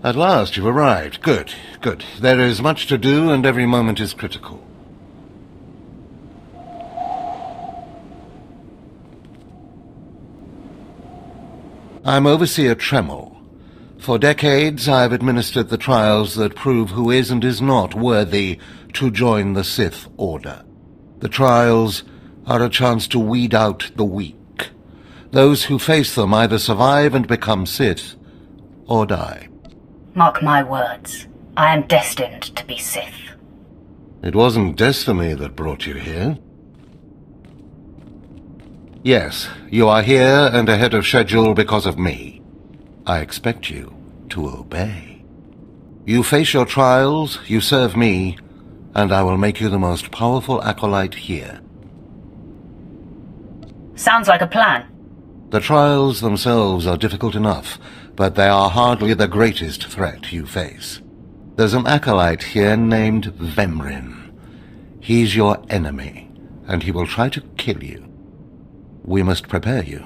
At last you've arrived. Good, good. There is much to do, and every moment is critical. I'm Overseer Tremel. For decades I have administered the trials that prove who is and is not worthy to join the Sith Order. The trials are a chance to weed out the weak. Those who face them either survive and become Sith, or die. Mark my words. I am destined to be Sith. It wasn't destiny that brought you here. Yes, you are here and ahead of schedule because of me. I expect you to obey. You face your trials, you serve me, and I will make you the most powerful acolyte here. Sounds like a plan. The trials themselves are difficult enough, but they are hardly the greatest threat you face. There's an acolyte here named Vemrin. He's your enemy, and he will try to kill you. We must prepare you.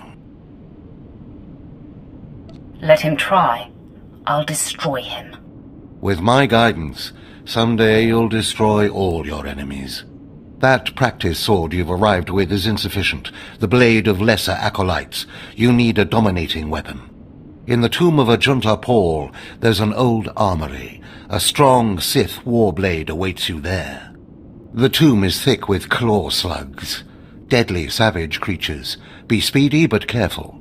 Let him try. I'll destroy him. With my guidance, someday you'll destroy all your enemies. That practice sword you've arrived with is insufficient. The blade of lesser acolytes. You need a dominating weapon. In the tomb of Ajunta Paul, there's an old armory. A strong Sith warblade awaits you there. The tomb is thick with claw slugs. Deadly, savage creatures. Be speedy but careful.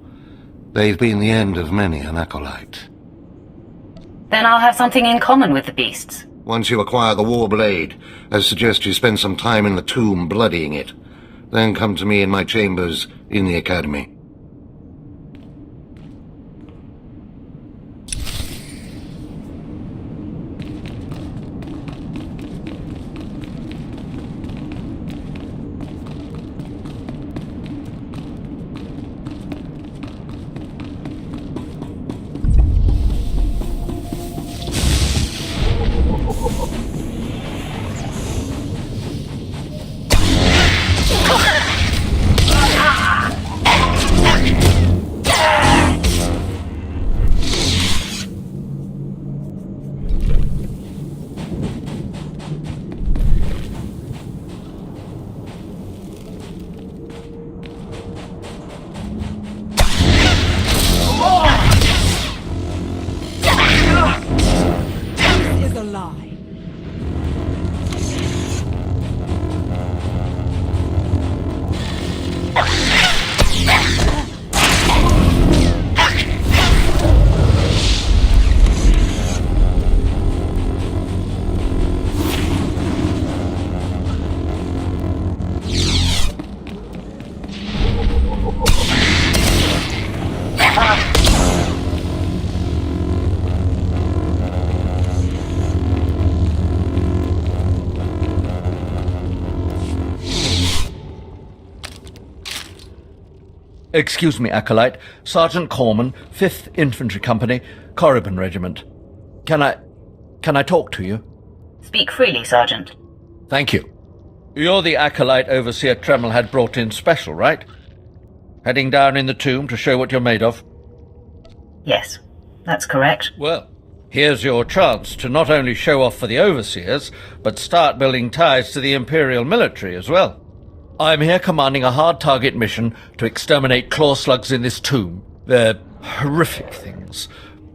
They've been the end of many an acolyte. Then I'll have something in common with the beasts. Once you acquire the warblade, I suggest you spend some time in the tomb bloodying it. Then come to me in my chambers in the academy. Excuse me, Acolyte. Sergeant Corman, 5th Infantry Company, Korriban Regiment. Can I talk to you? Speak freely, Sergeant. Thank you. You're the Acolyte Overseer Tremel had brought in special, right? Heading down in the tomb to show what you're made of? Yes, that's correct. Well, here's your chance to not only show off for the Overseers, but start building ties to the Imperial military as well. I'm here commanding a hard-target mission to exterminate claw slugs in this tomb. They're horrific things.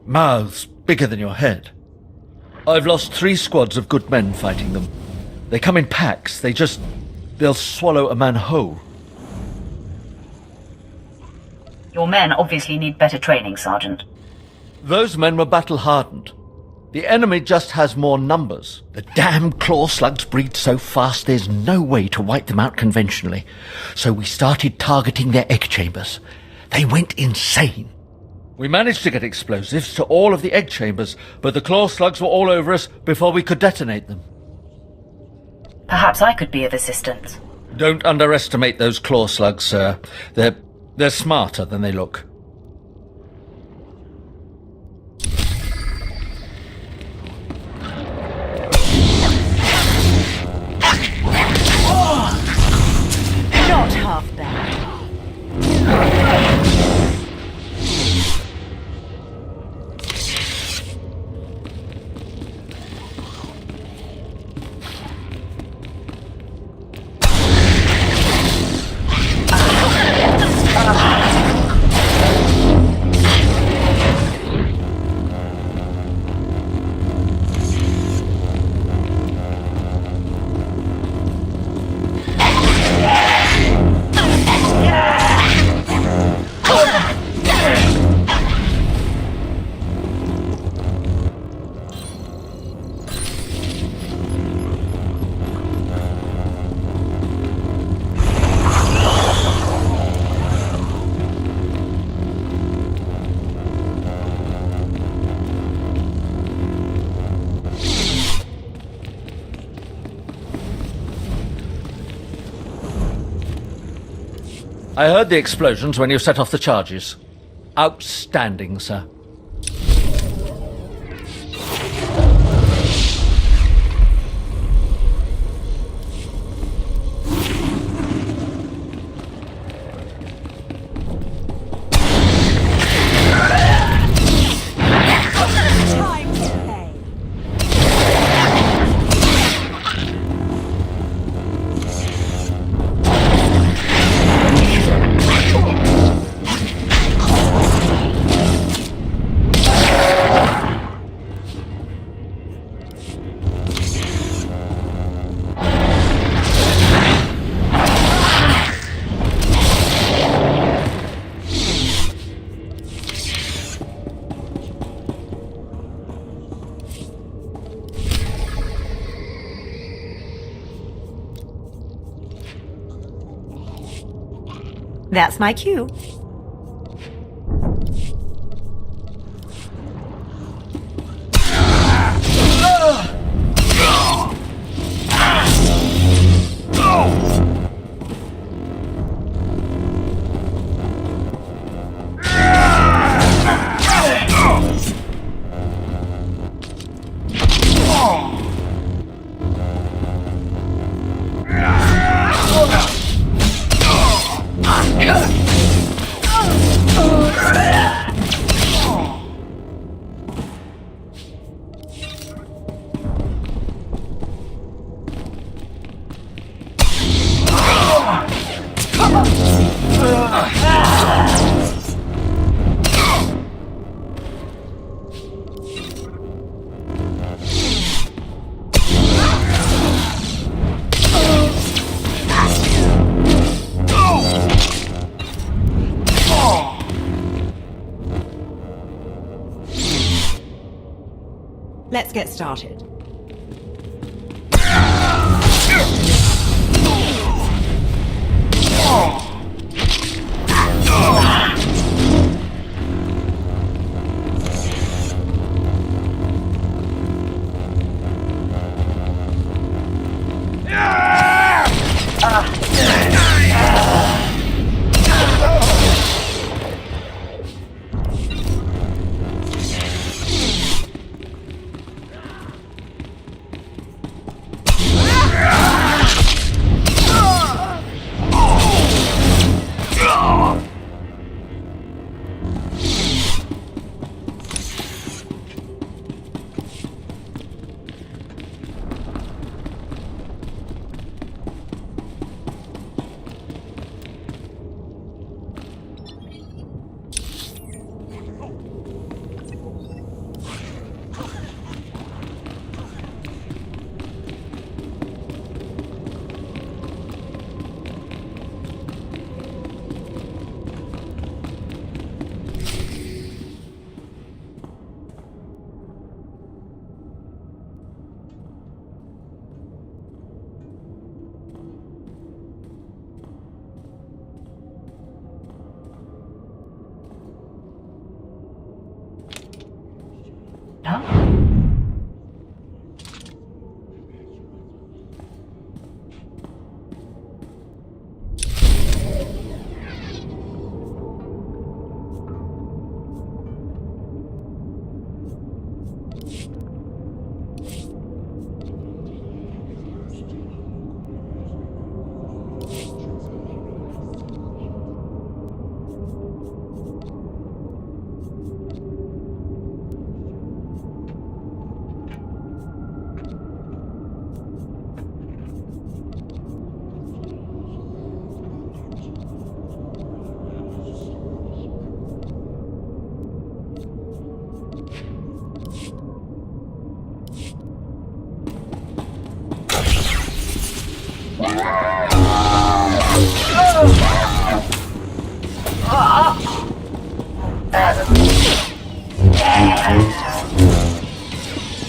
Mouths bigger than your head. I've lost 3 squads of good men fighting them. They come in packs. They'll swallow a man whole. Your men obviously need better training, Sergeant. Those men were battle-hardened. The enemy just has more numbers. The damn claw slugs breed so fast there's no way to wipe them out conventionally. So we started targeting their egg chambers. They went insane. We managed to get explosives to all of the egg chambers, but the claw slugs were all over us before we could detonate them. Perhaps I could be of assistance. Don't underestimate those claw slugs, sir. They're smarter than they look. Not half bad. I heard the explosions when you set off the charges. Outstanding, sir. Time to pay. That's my cue. Let's get started.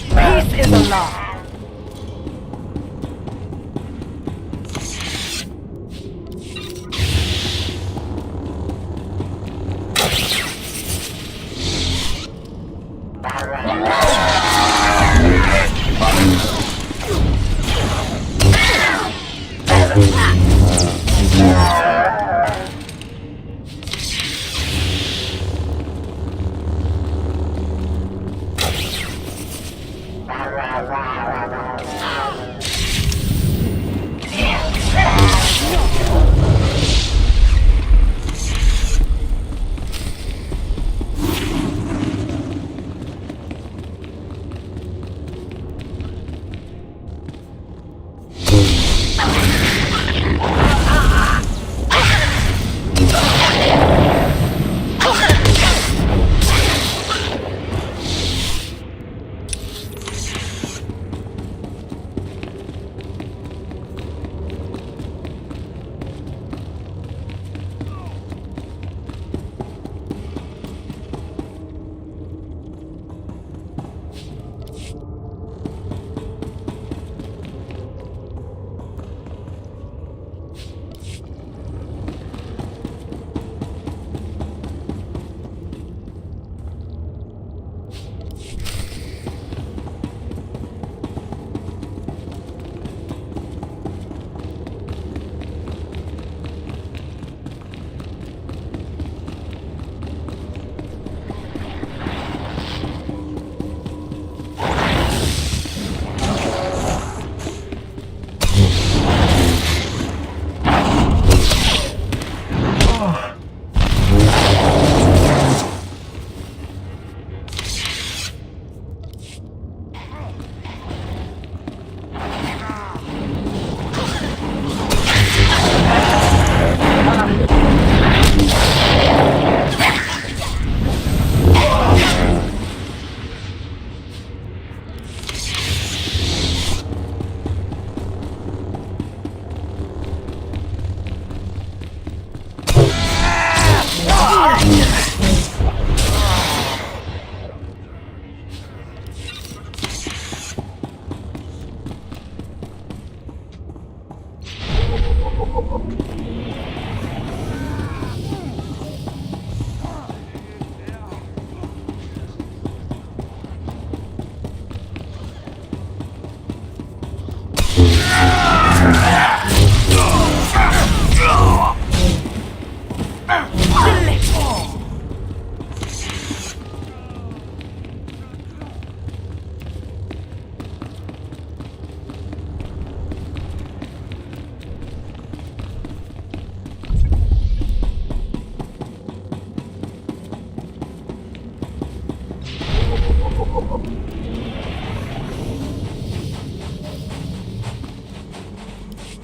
Peace is a lie.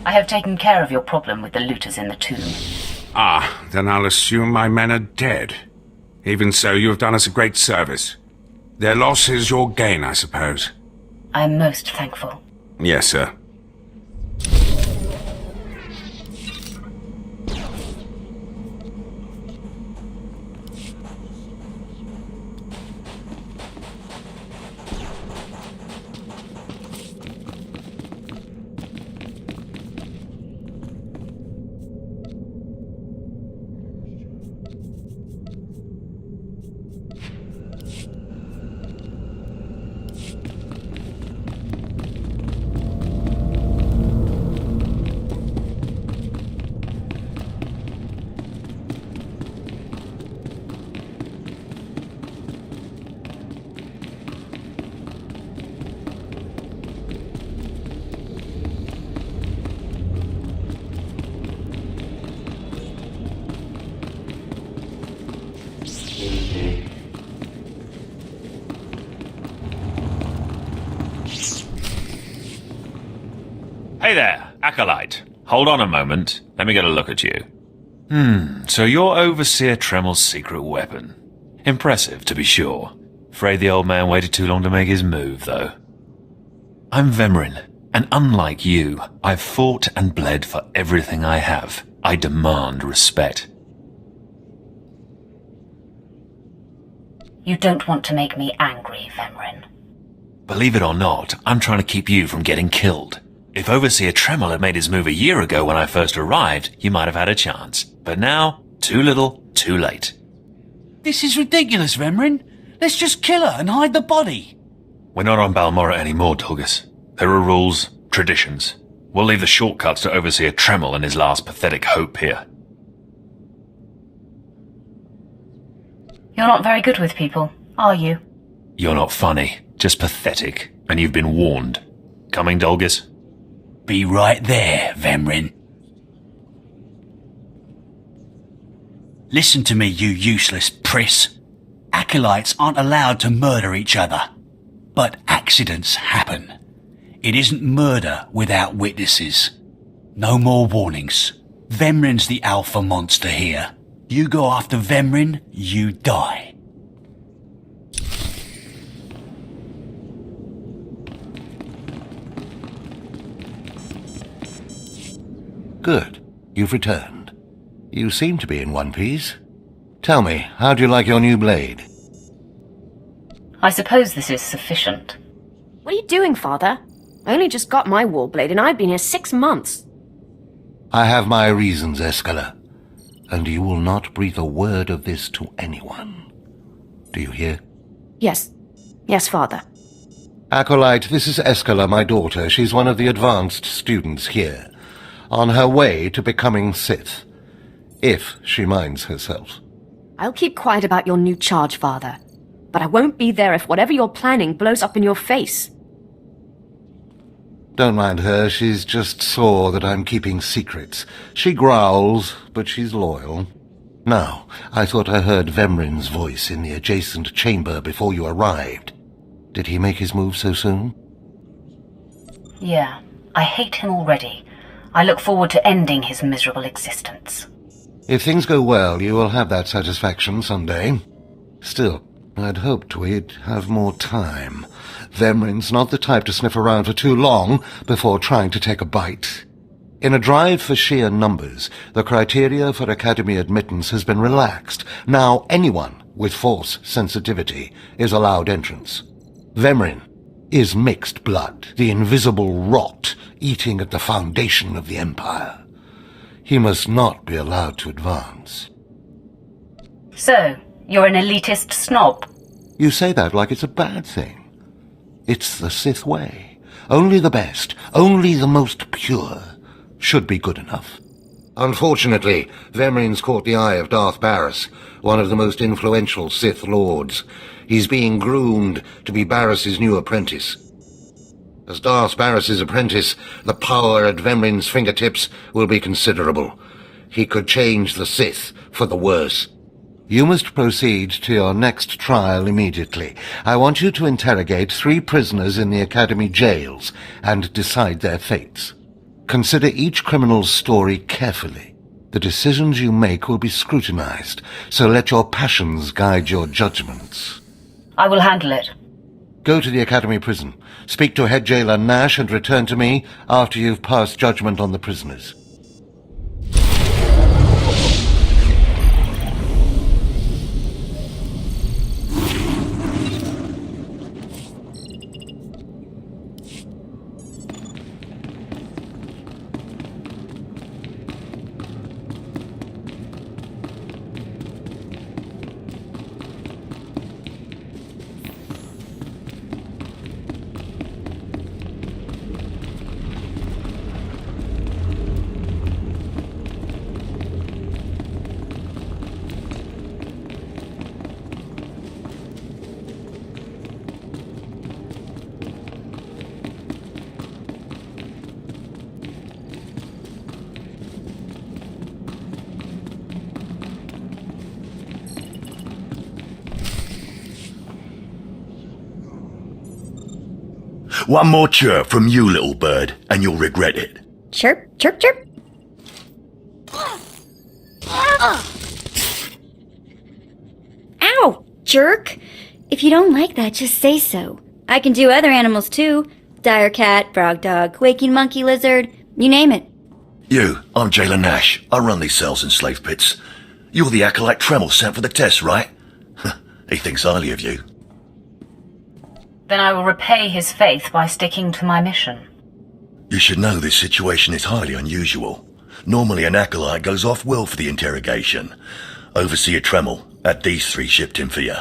I have taken care of your problem with the looters in the tomb. Ah, then I'll assume my men are dead. Even so, you have done us a great service. Their loss is your gain, I suppose. I am most thankful. Yes, sir. Hey there, Acolyte. Hold on a moment. Let me get a look at you. So you're Overseer Tremel's secret weapon. Impressive, to be sure. Afraid the old man waited too long to make his move, though. I'm Vemrin, and unlike you, I've fought and bled for everything I have. I demand respect. You don't want to make me angry, Vemrin. Believe it or not, I'm trying to keep you from getting killed. If Overseer Tremel had made his move a year ago when I first arrived, you might have had a chance. But now, too little, too late. This is ridiculous, Vemrin. Let's just kill her and hide the body. We're not on Balmorra anymore, Dolgus. There are rules, traditions. We'll leave the shortcuts to Overseer Tremel and his last pathetic hope here. You're not very good with people, are you? You're not funny, just pathetic, and you've been warned. Coming, Dolgus? Be right there, Vemrin. Listen to me, you useless priss. Acolytes aren't allowed to murder each other. But accidents happen. It isn't murder without witnesses. No more warnings. Vemrin's the alpha monster here. You go after Vemrin, you die. Good. You've returned. You seem to be in one piece. Tell me, how do you like your new blade? I suppose this is sufficient. What are you doing, Father? I only just got my warblade and I've been here 6 months. I have my reasons, Escala, and you will not breathe a word of this to anyone. Do you hear? Yes. Yes, Father. Acolyte, this is Escala, my daughter. She's one of the advanced students here, on her way to becoming Sith, if she minds herself. I'll keep quiet about your new charge, Father. But I won't be there if whatever you're planning blows up in your face. Don't mind her, she's just sore that I'm keeping secrets. She growls, but she's loyal. Now, I thought I heard Vemrin's voice in the adjacent chamber before you arrived. Did he make his move so soon? Yeah, I hate him already. I look forward to ending his miserable existence. If things go well, you will have that satisfaction someday. Still, I'd hoped we'd have more time. Vemrin's not the type to sniff around for too long before trying to take a bite. In a drive for sheer numbers, the criteria for Academy admittance has been relaxed. Now anyone with Force sensitivity is allowed entrance. Vemrin is mixed blood, the invisible rot eating at the foundation of the Empire. He must not be allowed to advance. So, you're an elitist snob? You say that like it's a bad thing. It's the Sith way. Only the best, only the most pure, should be good enough. Unfortunately, Vemrin's caught the eye of Darth Barris, one of the most influential Sith lords. He's being groomed to be Barris's new apprentice. As Darth Barris's apprentice, the power at Vemrin's fingertips will be considerable. He could change the Sith for the worse. You must proceed to your next trial immediately. I want you to interrogate 3 prisoners in the Academy jails and decide their fates. Consider each criminal's story carefully. The decisions you make will be scrutinized, so let your passions guide your judgments. I will handle it. Go to the Academy prison. Speak to head jailer Nash and return to me after you've passed judgment on the prisoners. One more chirp from you, little bird, and you'll regret it. Chirp, chirp, chirp. Ow, jerk! If you don't like that, just say so. I can do other animals too. Dire cat, frog dog, quaking monkey lizard, you name it. You, I'm Jailer Nash. I run these cells and slave pits. You're the Acolyte Tremel sent for the test, right? He thinks highly of you. Then I will repay his faith by sticking to my mission. You should know this situation is highly unusual. Normally an acolyte goes off-world for the interrogation. Overseer Tremel, at these three shipped him for you.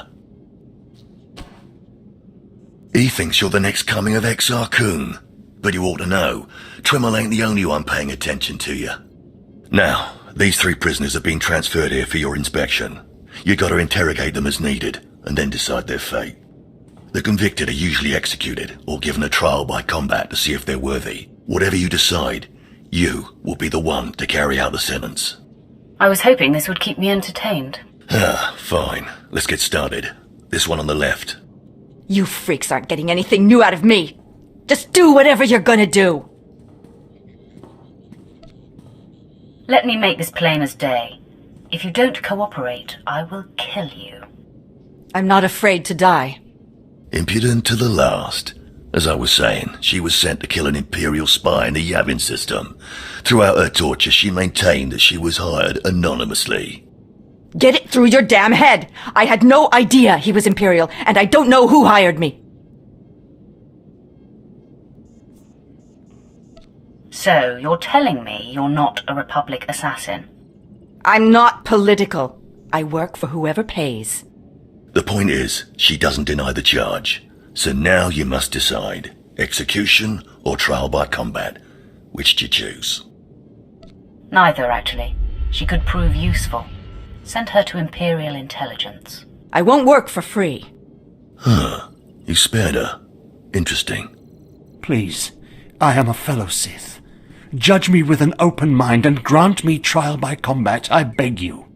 He thinks you're the next coming of Exar Kun. But you ought to know, Tremel ain't the only one paying attention to you. Now, these three prisoners have been transferred here for your inspection. You gotta interrogate them as needed, and then decide their fate. The convicted are usually executed, or given a trial by combat to see if they're worthy. Whatever you decide, you will be the one to carry out the sentence. I was hoping this would keep me entertained. Fine. Let's get started. This one on the left. You freaks aren't getting anything new out of me. Just do whatever you're gonna do. Let me make this plain as day. If you don't cooperate, I will kill you. I'm not afraid to die. Impudent to the last. As I was saying, she was sent to kill an Imperial spy in the Yavin system. Throughout her torture, she maintained that she was hired anonymously. Get it through your damn head! I had no idea he was Imperial, and I don't know who hired me. So, you're telling me you're not a Republic assassin? I'm not political. I work for whoever pays. The point is, she doesn't deny the charge. So now you must decide, execution or trial by combat. Which do you choose? Neither, actually. She could prove useful. Send her to Imperial intelligence. I won't work for free. You spared her. Interesting. Please, I am a fellow Sith. Judge me with an open mind and grant me trial by combat, I beg you.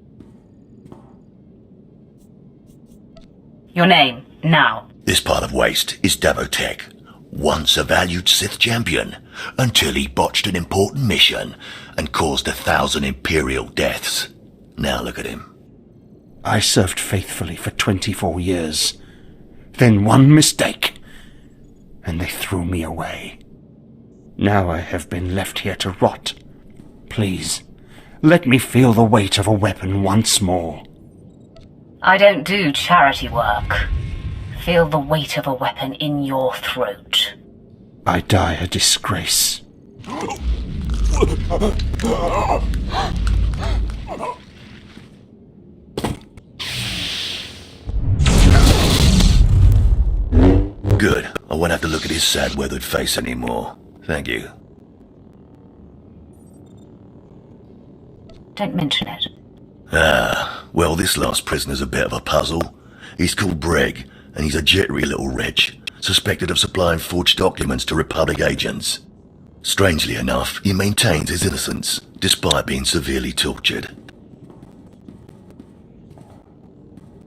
Your name, now. This part of Waste is Davotech, once a valued Sith champion, until he botched an important mission and caused 1,000 Imperial deaths. Now look at him. I served faithfully for 24 years. Then one mistake, and they threw me away. Now I have been left here to rot. Please, let me feel the weight of a weapon once more. I don't do charity work. Feel the weight of a weapon in your throat. I die a disgrace. Good. I won't have to look at his sad, weathered face anymore. Thank you. Don't mention it. Well, this last prisoner's a bit of a puzzle. He's called Breg, and he's a jittery little wretch, suspected of supplying forged documents to Republic agents. Strangely enough, he maintains his innocence, despite being severely tortured.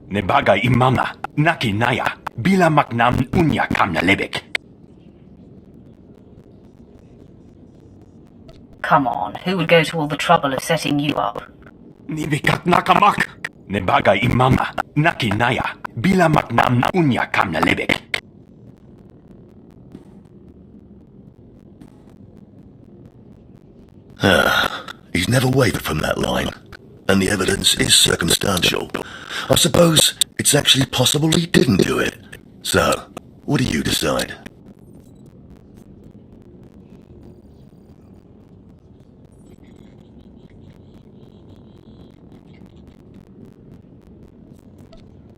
Nebaga imana, naki naya, bila maknam unya kamna lebek. Come on, who would go to all the trouble of setting you up? Nibikat nakamak. Nebaga imama, naki naya, bila maknam unya kamna lebek. He's never wavered from that line, and the evidence is circumstantial. I suppose it's actually possible he didn't do it. So, what do you decide?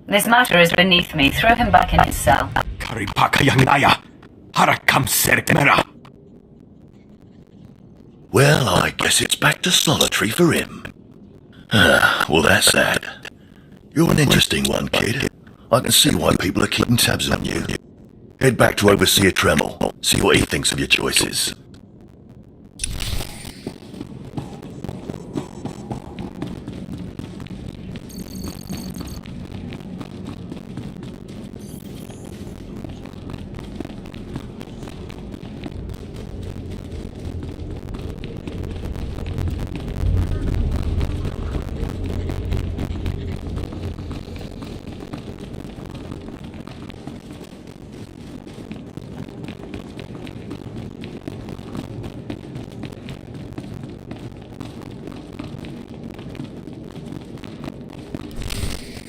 This matter is beneath me. Throw him back in his cell. Karipaka yang naya, harakam serkmera. Well, I guess it's back to solitary for him. Well, that's that. You're an interesting one, kid. I can see why people are keeping tabs on you. Head back to Overseer Tremel. See what he thinks of your choices.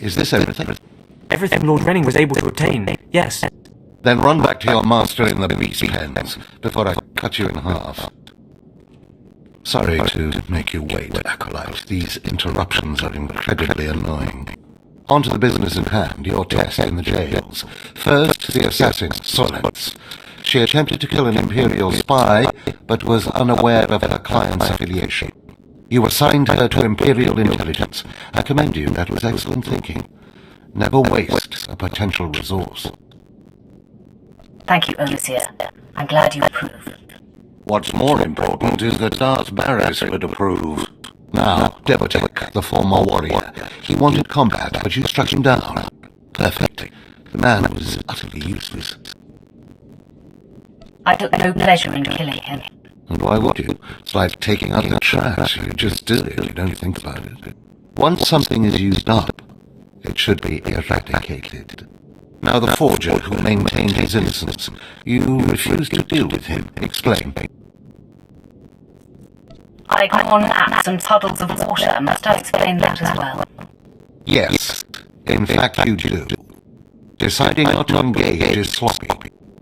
Is this everything? everything Lord Renning was able to obtain, yes. Then run back to your master in the beast pens before I cut you in half. Sorry to make you wait, Acolyte. These interruptions are incredibly annoying. On to the business in hand, your test in the jails. First, the assassin, Solence. She attempted to kill an Imperial spy, but was unaware of her client's affiliation. You assigned her to Imperial intelligence. I commend you. That was excellent thinking. Never waste a potential resource. Thank you, Overseer. I'm glad you approve. What's more important is that Darth Barris would approve. Now, Devotek, the former warrior. He wanted combat, but you struck him down. Perfect. The man was utterly useless. I took no pleasure in killing him. And why would you? It's like taking out the trash. You just do it. You don't think about it. Once something is used up, it should be eradicated. Now the forger who maintained his innocence, you refused to deal with him. Explain. I ignored naps and puddles of water. Must I explain that as well? Yes. In fact, you do. Deciding not to engage is sloppy.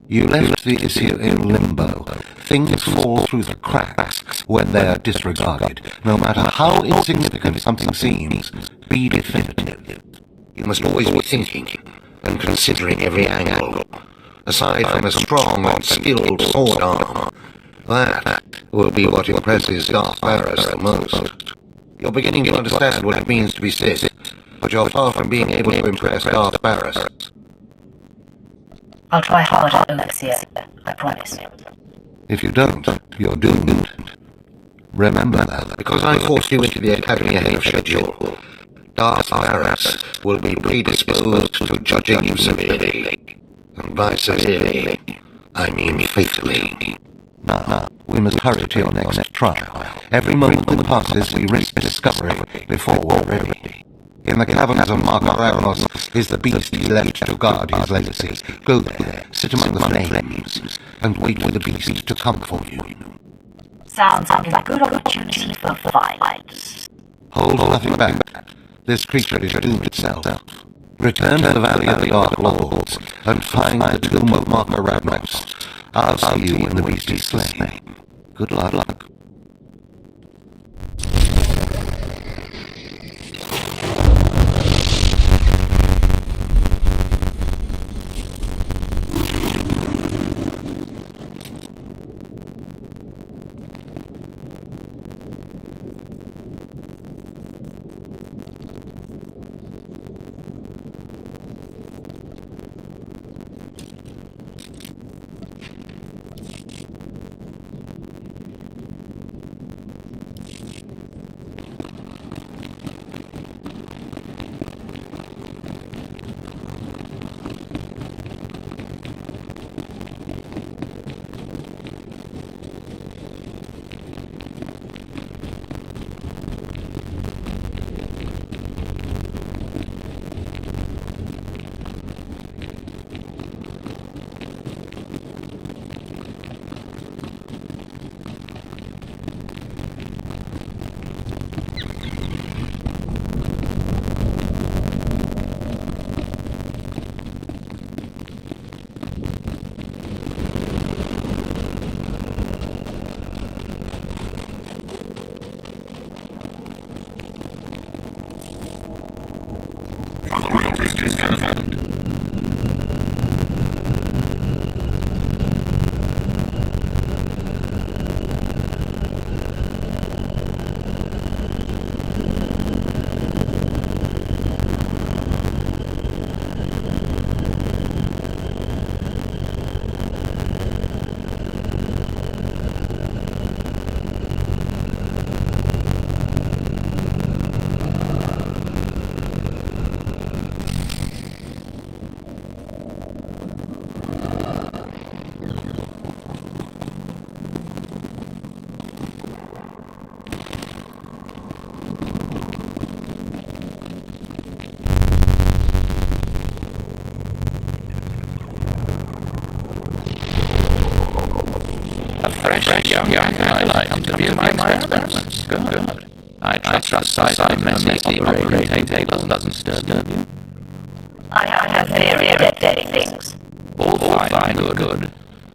You left the issue in limbo. Things fall through the cracks when they are disregarded. No matter how insignificant something seems, be definitive. You must always be thinking and considering every angle. Aside from a strong and skilled sword arm, that will be what impresses Darth Barris the most. You're beginning to understand what it means to be Sith, but you're far from being able to impress Darth Barris. I'll try harder, Overseer. I promise. If you don't, you're doomed. Remember that, because I forced you into the Academy ahead of schedule. Darth Barris will be predisposed to judging you severely. And by severely, I mean faithfully. Now, we must hurry to your next trial. Every moment that passes, we risk discovery before we're ready. In the caverns of Marco Ragnos is the beast he left to guard his legacy. Go there, sit among the flames, and wait for the beast to come for you. Sounds like a good opportunity for violence. Hold nothing back. This creature is doomed itself. Return to the Valley of the Dark Lords, and find the tomb of Marco Ragnos. I'll see you when the beast is slain. Good luck. Young, I like to be my experiments. Good. I trust the sight of many operating tables doesn't disturb you. I have no theory of dead things. All fine and good.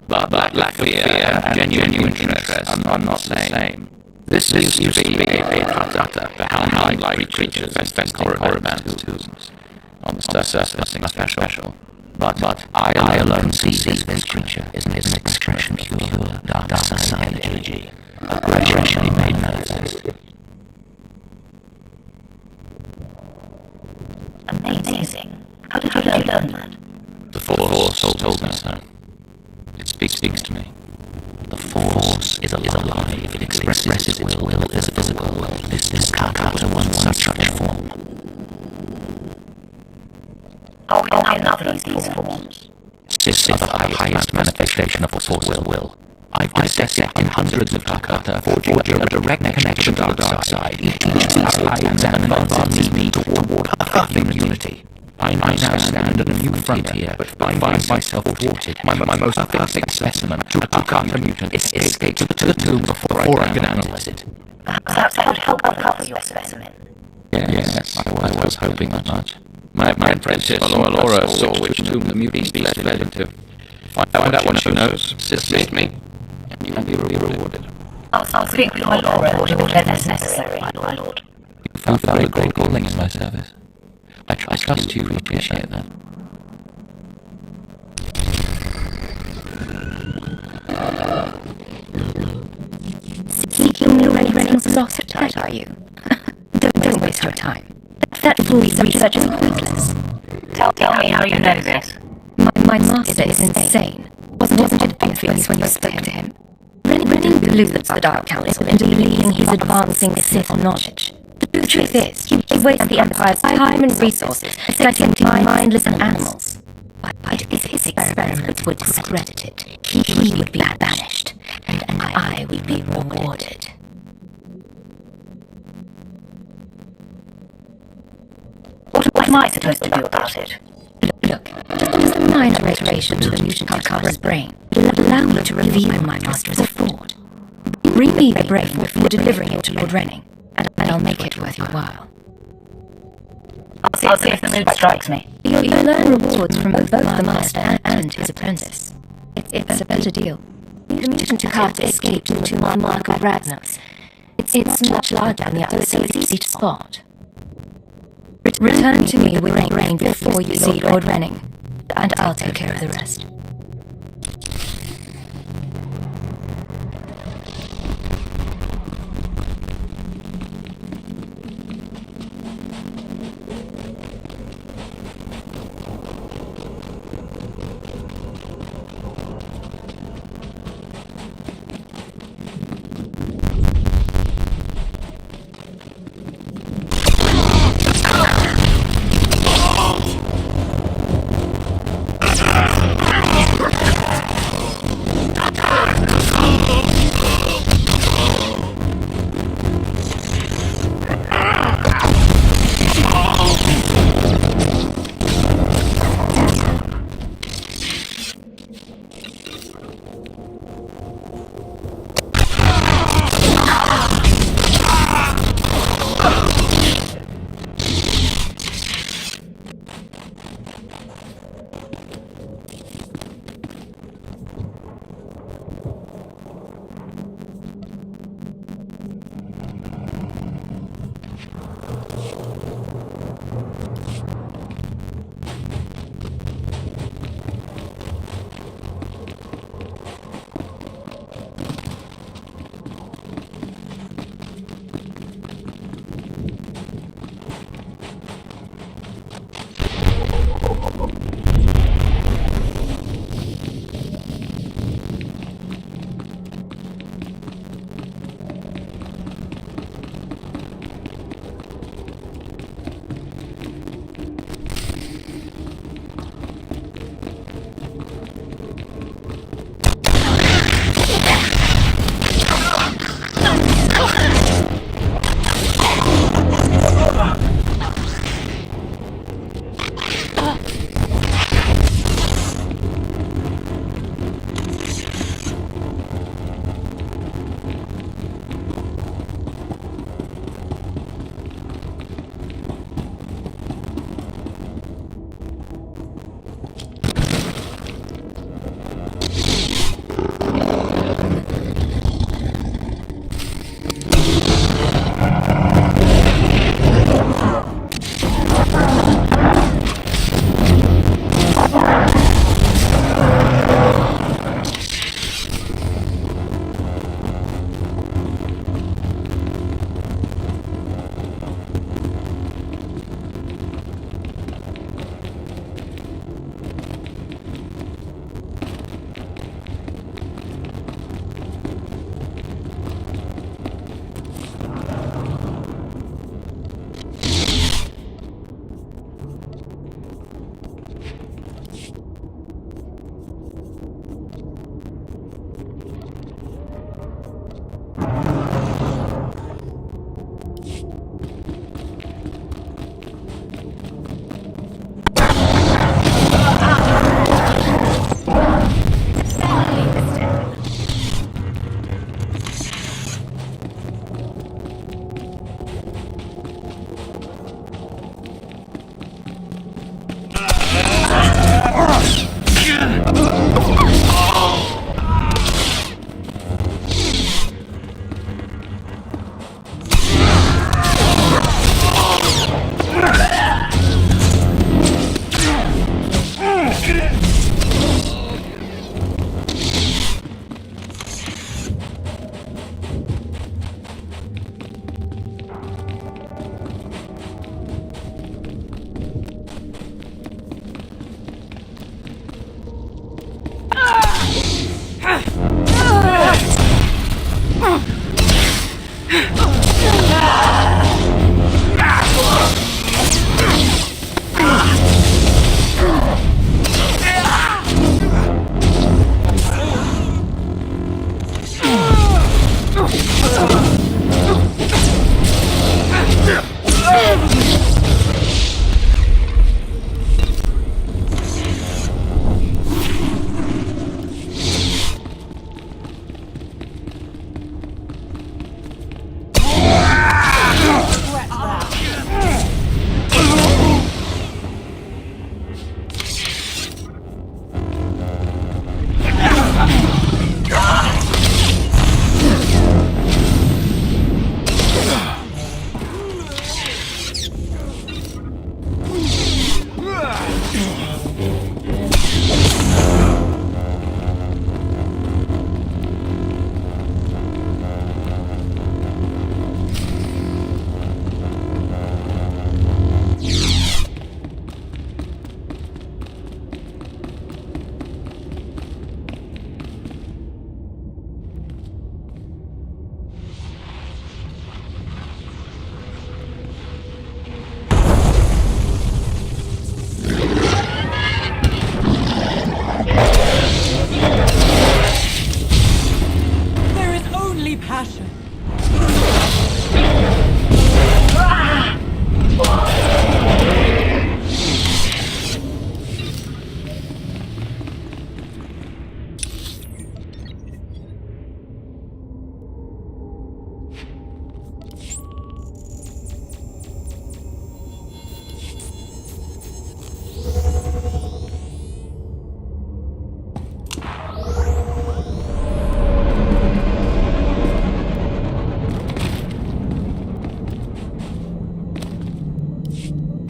But lack of fear and genuine interest are not the same. This used to be a utter hound-like creatures infesting corridors tombs. On the surface, nothing special. But I alone see this creature is an expression of pure dark side energy, gradually made manifest. Amazing. How did you learn that? The Force told me so. It speaks to me. The Force is alive. It expresses its will in the physical world. This Carter was one such form. Are we in another of these forms? Sith are the highest manifestation of the Force will. I've dissected in hundreds of Carter, forging a direct connection to the dark side. Each highs and advances me toward a perfect unity. I now stand at a new frontier, but find myself thwarted. My most perfect specimen, a Carter mutant, escaped to the tomb before I could analyze it. Perhaps I would help uncover your specimen. Yes, I was hoping that much. My apprentice, Laura, saw which tomb the mutant beast led into. Find out what she knows. Assist me, and you will be rewarded. I'll speak with my Laura when necessary, my lord. You found a great calling in my service. I trust you to appreciate that. Seeking new reference lost at tight, are you? Don't waste your time. That fool's research is pointless. Tell me how you know this. My master is insane. Wasn't it obvious when you spoke to him? Brennan deludes the Dark Council into believing he's advancing Sith knowledge. The truth is, he wastes the Empire's time and resources dissecting mindless animals. But if his experiments were discredited, he would be banished, and I would be rewarded. What am I supposed to do about it? Look, just a minor alteration to the mutant Carter's brain will allow me to reveal my master as a fraud. Bring me the brain before delivering it to Lord Renning, and I'll make it worth your while. I'll see if the mood strikes me. You'll learn rewards from both the master and his apprentice. It's a better deal. The mutant Carter escaped into one mark of Ragnos. It's much larger than the other, so it's easy to spot. Return to me with the brain before you see Lord Renning, and I'll take care of the rest.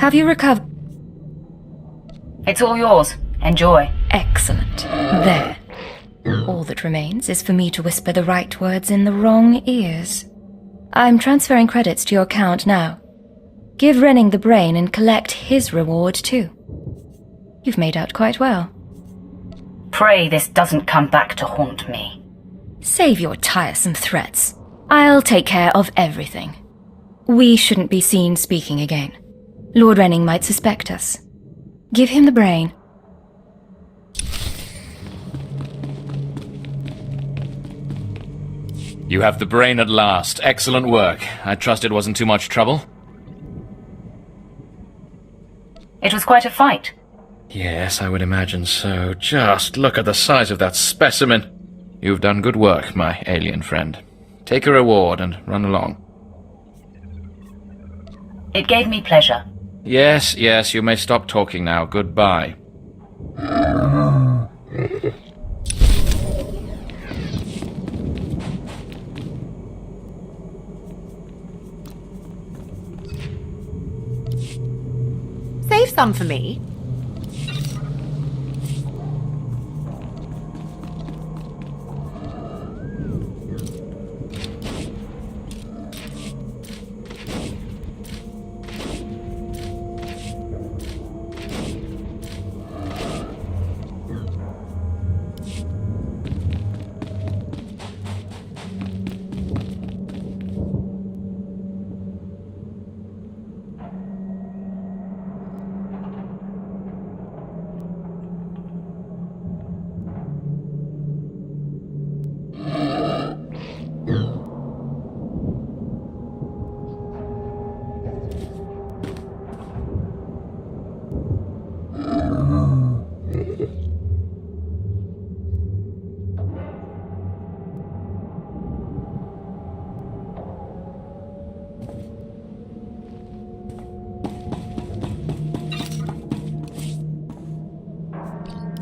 Have you recovered? It's all yours. Enjoy. Excellent. There. All that remains is for me to whisper the right words in the wrong ears. I'm transferring credits to your account now. Give Renning the brain and collect his reward too. You've made out quite well. Pray this doesn't come back to haunt me. Save your tiresome threats. I'll take care of everything. We shouldn't be seen speaking again. Lord Renning might suspect us. Give him the brain. You have the brain at last. Excellent work. I trust it wasn't too much trouble? It was quite a fight. Yes, I would imagine so. Just look at the size of that specimen. You've done good work, my alien friend. Take a reward and run along. It gave me pleasure. Yes, you may stop talking now. Goodbye. Save some for me.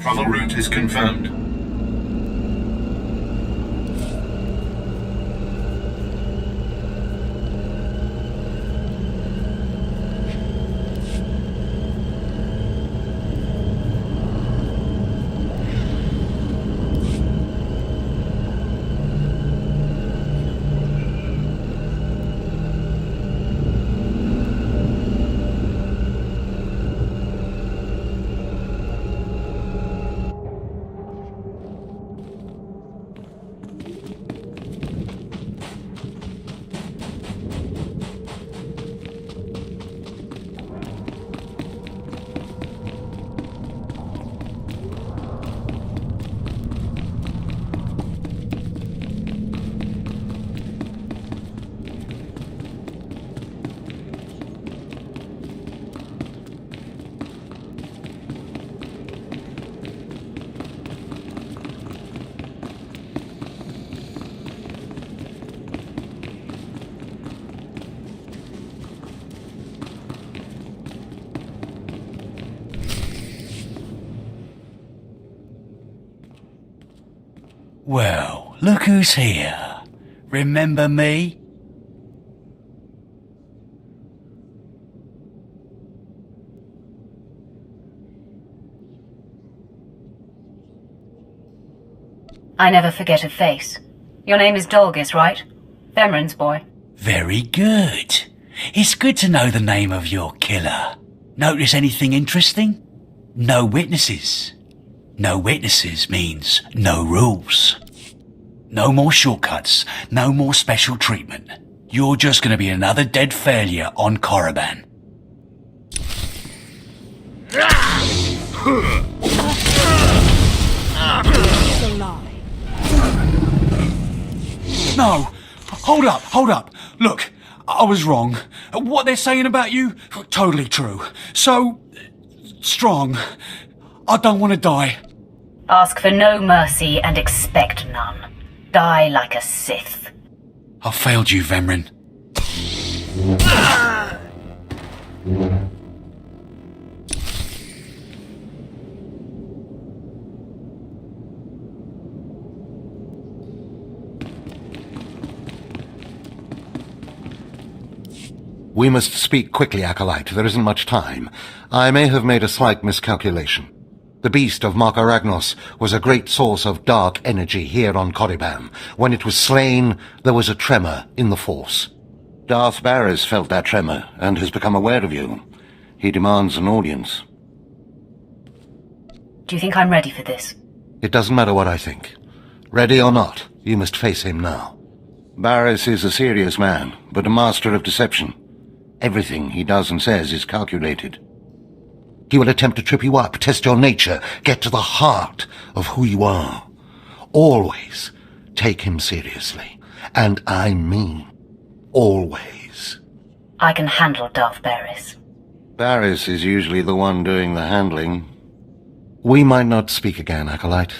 Travel route is confirmed. Well, look who's here. Remember me? I never forget a face. Your name is Dolgis, right? Vemren's boy. Very good. It's good to know the name of your killer. Notice anything interesting? No witnesses. No witnesses means no rules. No more shortcuts, no more special treatment. You're just going to be another dead failure on Korriban. It's a lie. No! Hold up! Look, I was wrong. What they're saying about you, totally true. So, strong. I don't want to die. Ask for no mercy and expect none. Die like a Sith. I failed you, Vemren. We must speak quickly, Acolyte. There isn't much time. I may have made a slight miscalculation. The beast of Markaragnos was a great source of dark energy here on Korriban. When it was slain, there was a tremor in the Force. Darth Barris felt that tremor and has become aware of you. He demands an audience. Do you think I'm ready for this? It doesn't matter what I think. Ready or not, you must face him now. Barris is a serious man, but a master of deception. Everything he does and says is calculated. He will attempt to trip you up, test your nature, get to the heart of who you are. Always take him seriously. And I mean always. I can handle Darth Barris. Barris is usually the one doing the handling. We might not speak again, Acolyte.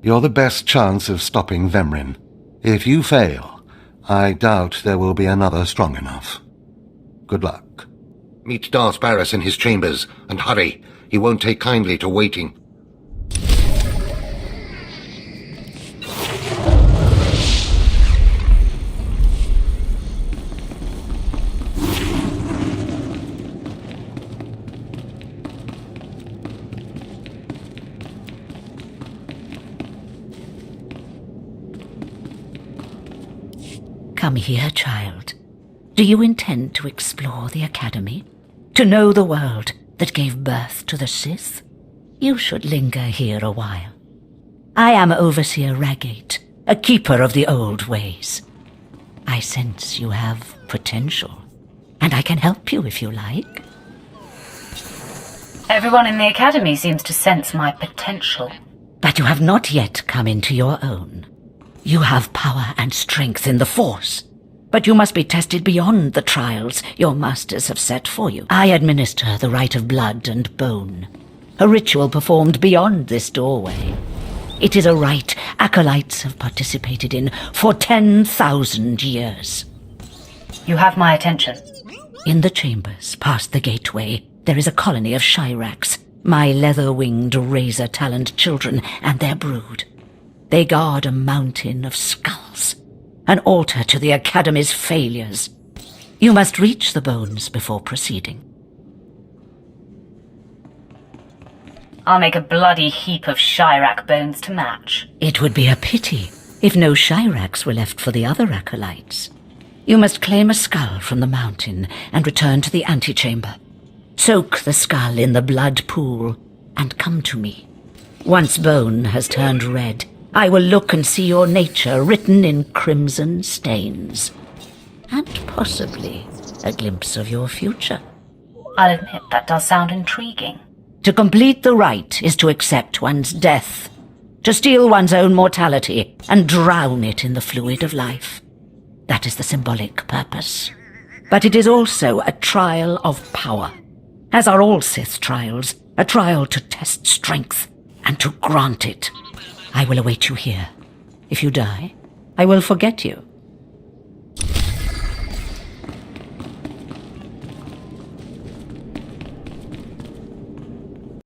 You're the best chance of stopping Vemrin. If you fail, I doubt there will be another strong enough. Good luck. Meet Darth Barris in his chambers, and hurry. He won't take kindly to waiting. Come here, child. Do you intend to explore the Academy? To know the world that gave birth to the Sith? You should linger here a while. I am Overseer Ragate, a keeper of the old ways. I sense you have potential, and I can help you if you like. Everyone in the Academy seems to sense my potential. But you have not yet come into your own. You have power and strength in the Force, but you must be tested beyond the trials your masters have set for you. I administer the rite of blood and bone, a ritual performed beyond this doorway. It is a rite acolytes have participated in for 10,000 years. You have my attention. In the chambers, past the gateway, there is a colony of Shyraks, my leather-winged, razor-taloned children and their brood. They guard a mountain of skulls, an altar to the Academy's failures. You must reach the bones before proceeding. I'll make a bloody heap of Shyrak bones to match. It would be a pity if no Shyraks were left for the other acolytes. You must claim a skull from the mountain and return to the antechamber. Soak the skull in the blood pool and come to me. Once bone has turned red, I will look and see your nature written in crimson stains. And possibly a glimpse of your future. I'll admit that does sound intriguing. To complete the rite is to accept one's death, to steal one's own mortality and drown it in the fluid of life. That is the symbolic purpose. But it is also a trial of power, as are all Sith trials, a trial to test strength and to grant it. I will await you here. If you die, I will forget you